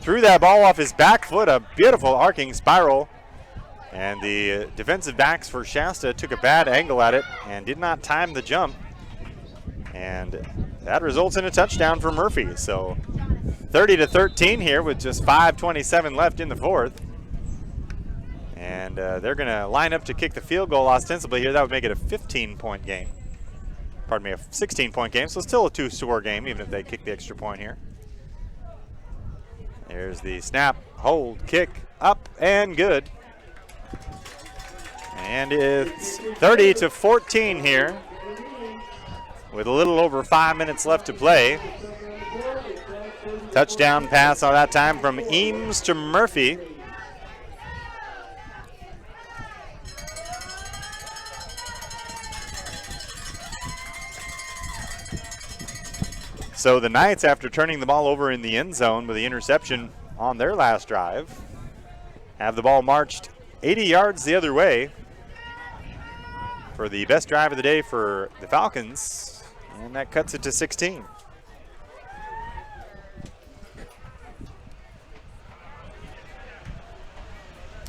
threw that ball off his back foot, a beautiful arcing spiral. And the defensive backs for Shasta took a bad angle at it and did not time the jump. And that results in a touchdown for Murphy. So 30-13 here with just 5:27 left in the fourth. And they're going to line up to kick the field goal ostensibly here. That would make it a 15-point game. Pardon me, a 16-point game. So still a 2-score game, even if they kick the extra point here. There's the snap, hold, kick, up, and good. And it's 30-14 here with a little over 5 minutes left to play. Touchdown pass on that time from Eames to Murphy. So the Knights, after turning the ball over in the end zone with the interception on their last drive. Have the ball marched 80 yards the other way for the best drive of the day for the Falcons, and that cuts it to 16.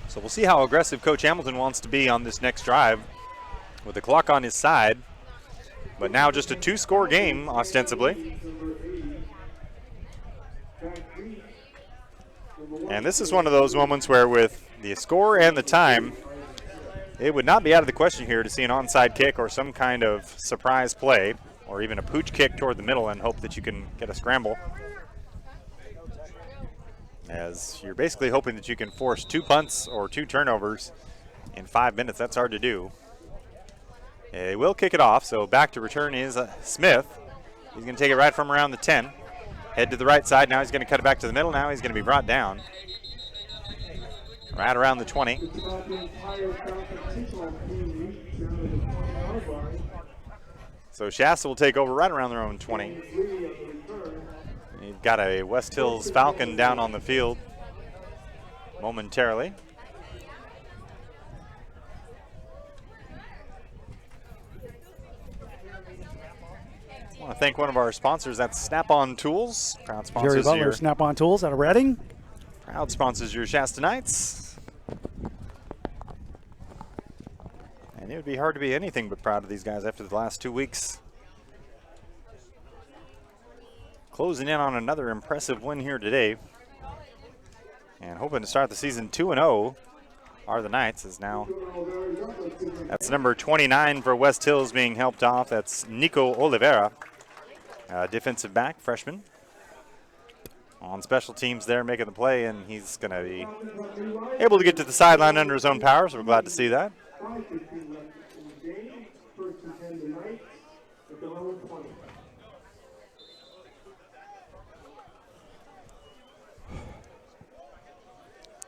So we'll see how aggressive Coach Hamilton wants to be on this next drive with the clock on his side. But now just a 2-score game, ostensibly. And this is one of those moments where with the score and the time, it would not be out of the question here to see an onside kick or some kind of surprise play, or even a pooch kick toward the middle and hope that you can get a scramble. As you're basically hoping that you can force 2 punts or 2 turnovers in 5 minutes. That's hard to do. They will kick it off, so back to return is Smith. He's going to take it right from around the 10. Head to the right side. Now he's going to cut it back to the middle. Now he's going to be brought down. Right around the 20. So Shasta will take over right around their own 20. You've got a West Hills Falcon down on the field momentarily. I want to thank one of our sponsors. That's Snap-on Tools. Proud sponsors. Jerry Butler, Snap-on Tools out of Reading. Proud sponsors your Shasta Knights. And it would be hard to be anything but proud of these guys after the last 2 weeks. Closing in on another impressive win here today. And hoping to start the season 2-0 are the Knights. As now, that's number 29 for West Hills being helped off. That's Nico Oliveira, defensive back, freshman. On special teams there, making the play, and he's going to be able to get to the sideline under his own power, so we're glad to see that.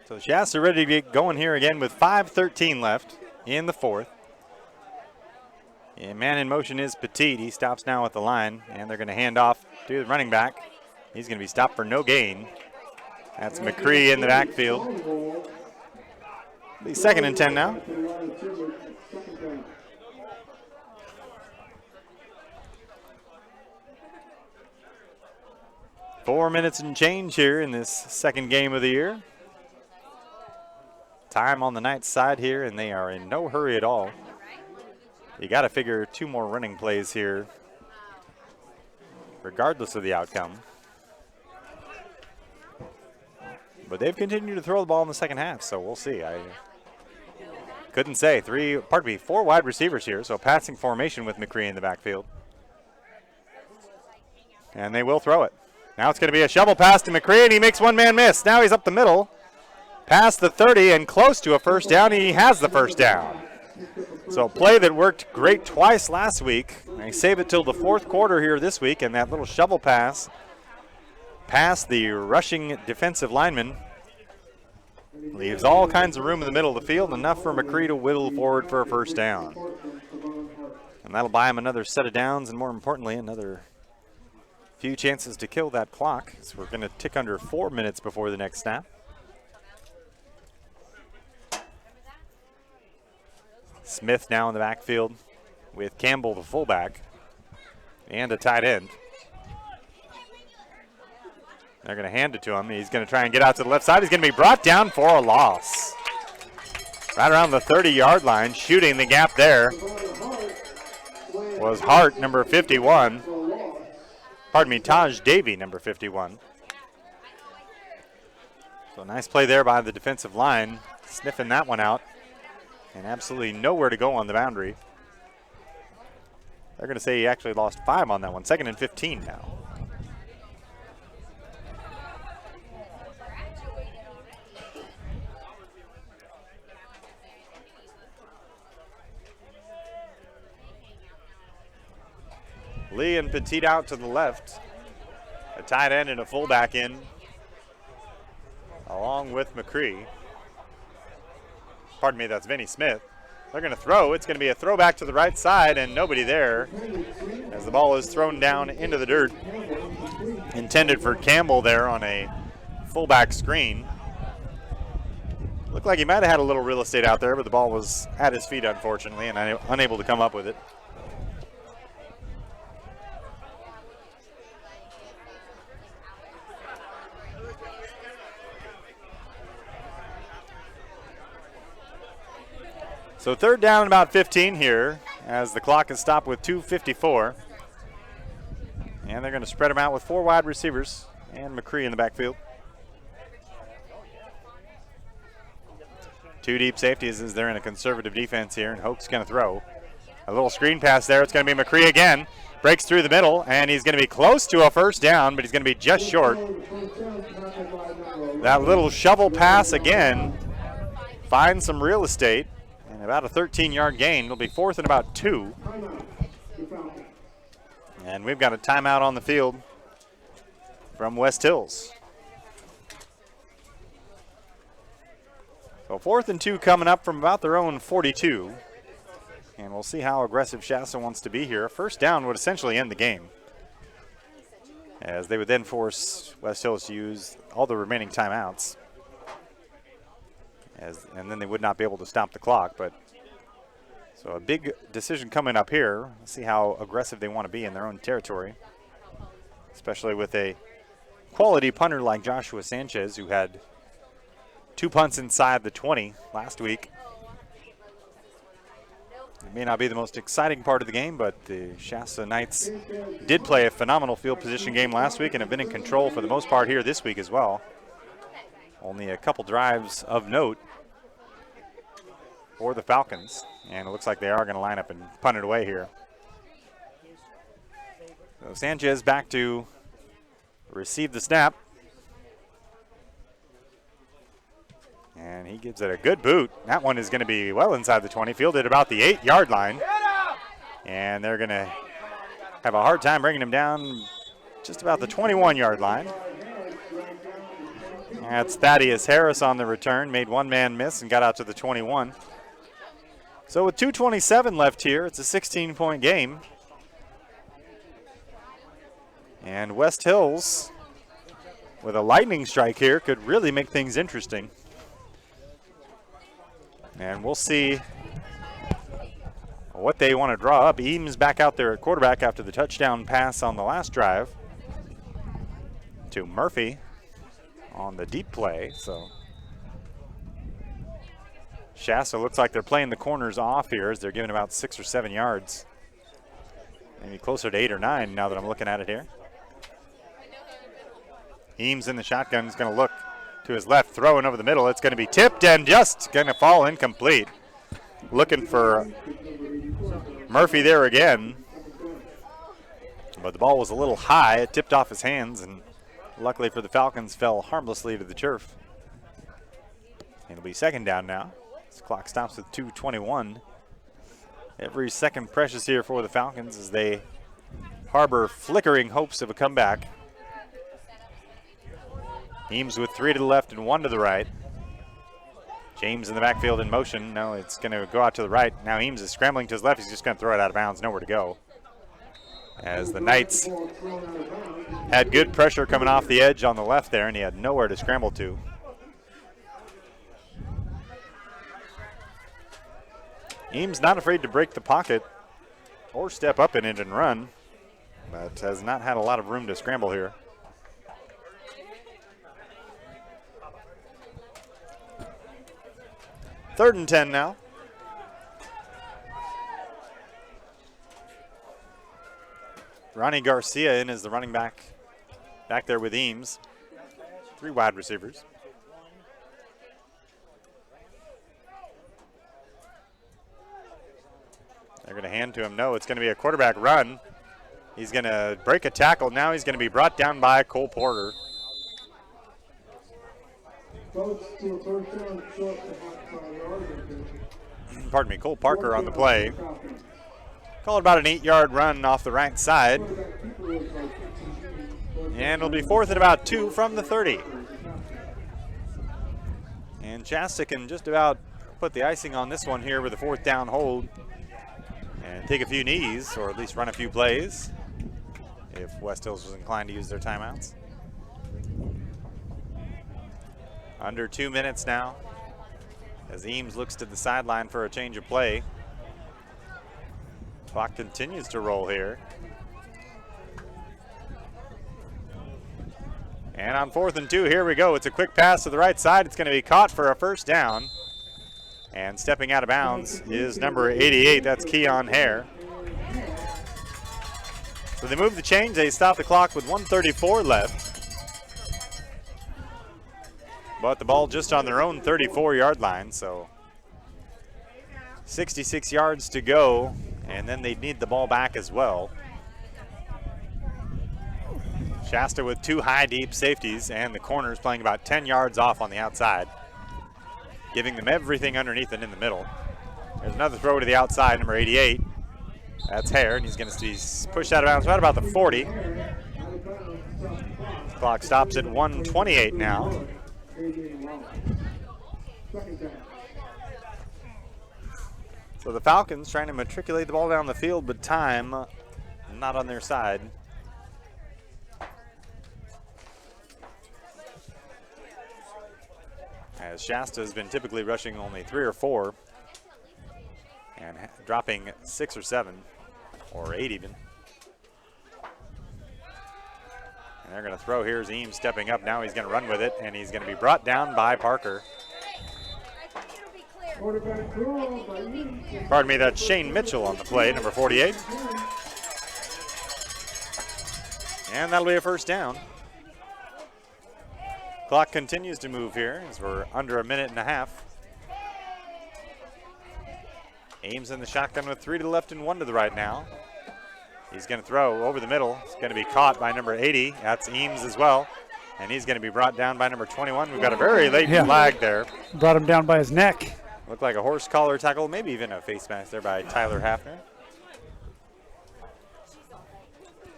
So Shasta ready to get going here again with 5:13 left in the fourth. And man in motion is Petit. He stops now at the line, and they're going to hand off to the running back. He's going to be stopped for no gain. That's McCree in the backfield. Be 2nd and 10 now. Four minutes and change here in this second game of the year. Time on the Knights' side here, and they are in no hurry at all. You got to figure 2 more running plays here, regardless of the outcome. But they've continued to throw the ball in the second half, so we'll see. I couldn't say. 4 wide receivers here, so passing formation with McCree in the backfield. And they will throw it. Now it's going to be a shovel pass to McCree, and he makes one-man miss. Now he's up the middle, past the 30, and close to a first down. He has the first down. So a play that worked great twice last week. They save it till the fourth quarter here this week, and that little shovel pass past the rushing defensive lineman leaves all kinds of room in the middle of the field, enough for McCree to whittle forward for a first down. And that'll buy him another set of downs, and more importantly, another few chances to kill that clock. So we're going to tick under 4 minutes before the next snap. Smith now in the backfield with Campbell, the fullback, and a tight end. They're going to hand it to him. He's going to try and get out to the left side. He's going to be brought down for a loss. Right around the 30-yard line, shooting the gap there was Hart, number 51. Pardon me, Taj Davey, number 51. So a nice play there by the defensive line, sniffing that one out. And absolutely nowhere to go on the boundary. They're going to say he actually lost 5 on that one. 2nd and 15 now. Lee and Petit out to the left. A tight end and a fullback in, along with McCree. Pardon me, that's Vinny Smith. They're going to throw. It's going to be a throwback to the right side, and nobody there as the ball is thrown down into the dirt. Intended for Campbell there on a fullback screen. Looked like he might have had a little real estate out there, but the ball was at his feet, unfortunately, and unable to come up with it. So third down and about 15 here as the clock is stopped with 2:54. And they're going to spread them out with 4 wide receivers and McCree in the backfield. 2 deep safeties as they're in a conservative defense here, and Hoke's going to throw. A little screen pass there. It's going to be McCree again. Breaks through the middle, and he's going to be close to a first down, but he's going to be just short. That little shovel pass again finds some real estate, and about a 13-yard gain. It'll be 4th and about 2. And we've got a timeout on the field from West Hills. So 4th and 2 coming up from about their own 42. And we'll see how aggressive Shasta wants to be here. A first down would essentially end the game, as they would then force West Hills to use all the remaining timeouts. And then they would not be able to stop the clock. But so a big decision coming up here. Let's see how aggressive they want to be in their own territory, especially with a quality punter like Joshua Sanchez, who had 2 punts inside the 20 last week. It may not be the most exciting part of the game, but the Shasta Knights did play a phenomenal field position game last week and have been in control for the most part here this week as well. Only a couple drives of note for the Falcons, and it looks like they are going to line up and punt it away here. So Sanchez back to receive the snap. And he gives it a good boot. That one is going to be well inside the 20, fielded about the 8-yard line. And they're going to have a hard time bringing him down just about the 21-yard line. That's Thaddeus Harris on the return, made one man miss and got out to the 21. So with 2:27 left here, it's a 16-point game. And West Hills, with a lightning strike here, could really make things interesting. And we'll see what they want to draw up. Eames back out there at quarterback after the touchdown pass on the last drive to Murphy on the deep play. So Shasta looks like they're playing the corners off here as they're giving about 6 or 7 yards. Maybe closer to 8 or 9 now that I'm looking at it here. Eames in the shotgun is going to look to his left, throwing over the middle. It's going to be tipped and just going to fall incomplete. Looking for Murphy there again. But the ball was a little high. It tipped off his hands, and luckily for the Falcons, fell harmlessly to the turf. It'll be second down now. This clock stops with 2:21. Every second precious here for the Falcons as they harbor flickering hopes of a comeback. Eames with 3 to the left and 1 to the right. James in the backfield in motion. No, it's going to go out to the right. Now Eames is scrambling to his left. He's just going to throw it out of bounds. Nowhere to go. As the Knights had good pressure coming off the edge on the left there, and he had nowhere to scramble to. Eames not afraid to break the pocket or step up in it and run, but has not had a lot of room to scramble here. Third and 10 now. Ronnie Garcia in as the running back there with Eames. 3 wide receivers. They're going to hand to him. No, it's going to be a quarterback run. He's going to break a tackle. Now he's going to be brought down by Cole Porter. Pardon me, Cole Parker on the play. Called about an 8-yard run off the right side. And it'll be 4th and about 2 from the 30. And Shasta can just about put the icing on this one here with a 4th down hold and take a few knees, or at least run a few plays if West Hills was inclined to use their timeouts. Under 2 minutes now as Eames looks to the sideline for a change of play. Clock continues to roll here. And on 4th and 2, here we go. It's a quick pass to the right side. It's going to be caught for a first down. And stepping out of bounds is number 88. That's Keon Hare. So they move the change. They stop the clock with 1:34 left. But the ball just on their own 34-yard line. So 66 yards to go. And then they need the ball back as well. Shasta with 2 high deep safeties and the corners playing about 10 yards off on the outside, giving them everything underneath and in the middle. There's another throw to the outside, number 88. That's Hare, and he's going to be pushed out of bounds right about the 40. Clock stops at 1:28 now. So the Falcons trying to matriculate the ball down the field, but time not on their side. As Shasta has been typically rushing only 3 or 4 and dropping 6 or 7 or 8 even. And they're going to throw. Here's Eames stepping up. Now he's going to run with it, and he's going to be brought down by Parker. Pardon me, that's Shane Mitchell on the play, number 48. And that'll be a first down. Clock continues to move here as we're under a minute and a half. Eames in the shotgun with 3 to the left and 1 to the right now. He's going to throw over the middle. It's going to be caught by number 80. That's Eames as well. And he's going to be brought down by number 21. We've got a very late flag there. Brought him down by his neck. Looked like a horse collar tackle, maybe even a face mask there by Tyler Hafner.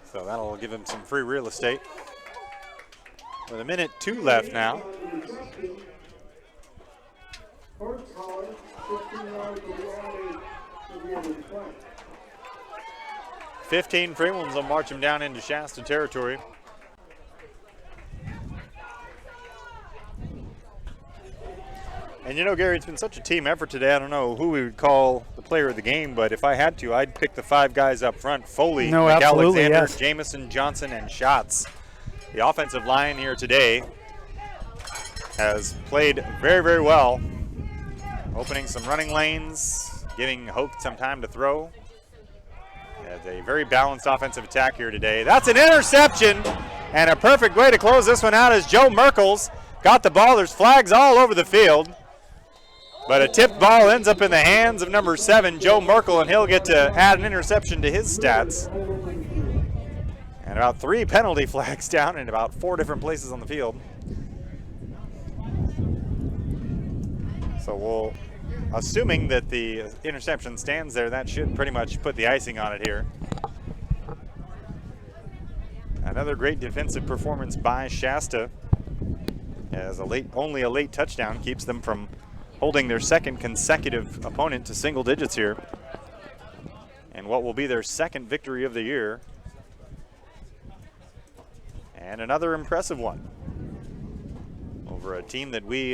So that'll give him some free real estate. With a minute 2 left now. 15 free ones will march him down into Shasta territory. And you know, Gary, it's been such a team effort today. I don't know who we would call the player of the game, but if I had to, I'd pick the 5 guys up front. Foley, McAlexander, yes. Jamison, Johnson, and Schatz. The offensive line here today has played very, very well, opening some running lanes, giving Hope some time to throw. Has a very balanced offensive attack here today. That's an interception, and a perfect way to close this one out is Joe Merkles got the ball. There's flags all over the field, but a tipped ball ends up in the hands of number 7, Joe Merkel, and he'll get to add an interception to his stats. And about 3 penalty flags down in about 4 different places on the field. So we'll, assuming that the interception stands there, that should pretty much put the icing on it here. Another great defensive performance by Shasta, as only a late touchdown keeps them from holding their second consecutive opponent to single digits here. And what will be their second victory of the year. And another impressive one over a team that we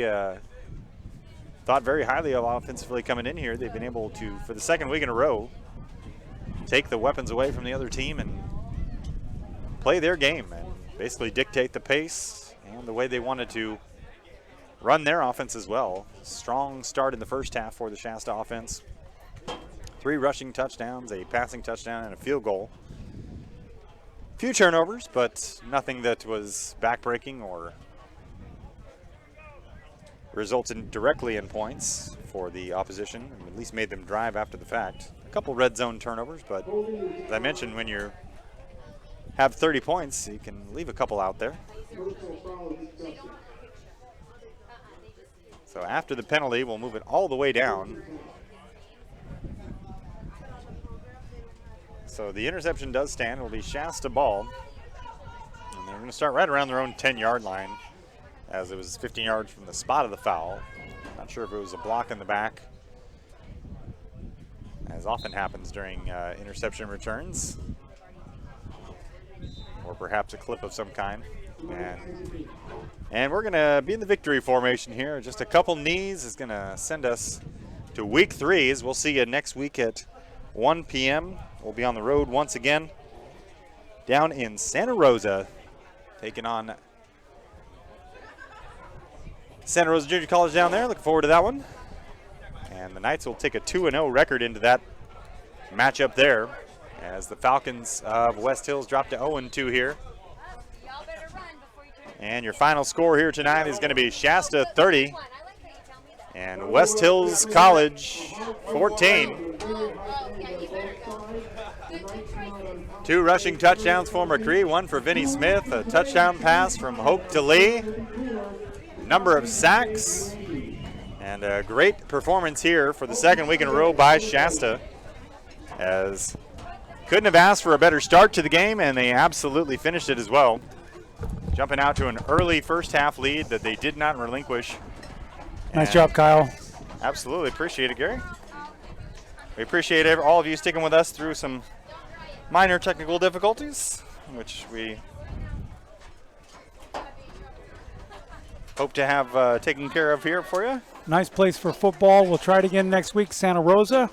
thought very highly of offensively coming in here. They've been able to, for the second week in a row, take the weapons away from the other team and play their game and basically dictate the pace and the way they wanted to run their offense as well. Strong start in the first half for the Shasta offense. 3 rushing touchdowns, a passing touchdown, and a field goal. Few turnovers, but nothing that was backbreaking or resulted directly in points for the opposition, and at least made them drive after the fact. A couple red zone turnovers, but as I mentioned, when you have 30 points, you can leave a couple out there. So after the penalty, we'll move it all the way down. So the interception does stand. It will be Shasta ball. And they're going to start right around their own 10-yard line, as it was 15 yards from the spot of the foul. Not sure if it was a block in the back, as often happens during interception returns, or perhaps a clip of some kind. And we're going to be in the victory formation here. Just a couple knees is going to send us to week 3. We'll see you next week at 1 p.m. We'll be on the road once again down in Santa Rosa, taking on Santa Rosa Junior College down there. Looking forward to that one. And the Knights will take a 2-0 record into that matchup there, as the Falcons of West Hills drop to 0-2 here. And your final score here tonight is going to be Shasta 30 and West Hills College 14. 2 rushing touchdowns for McCree, 1 for Vinnie Smith, a touchdown pass from Hope to Lee, number of sacks, and a great performance here for the second week in a row by Shasta, as couldn't have asked for a better start to the game, and they absolutely finished it as well, jumping out to an early first half lead that they did not relinquish. Nice job, Kyle. Absolutely appreciate it, Gary. We appreciate all of you sticking with us through some minor technical difficulties, which we hope to have taken care of here for you. Nice place for football. We'll try it again next week, Santa Rosa.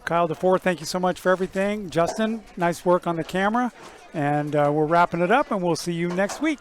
Kyle DeFore, thank you so much for everything. Justin, nice work on the camera. And we're wrapping it up, and we'll see you next week.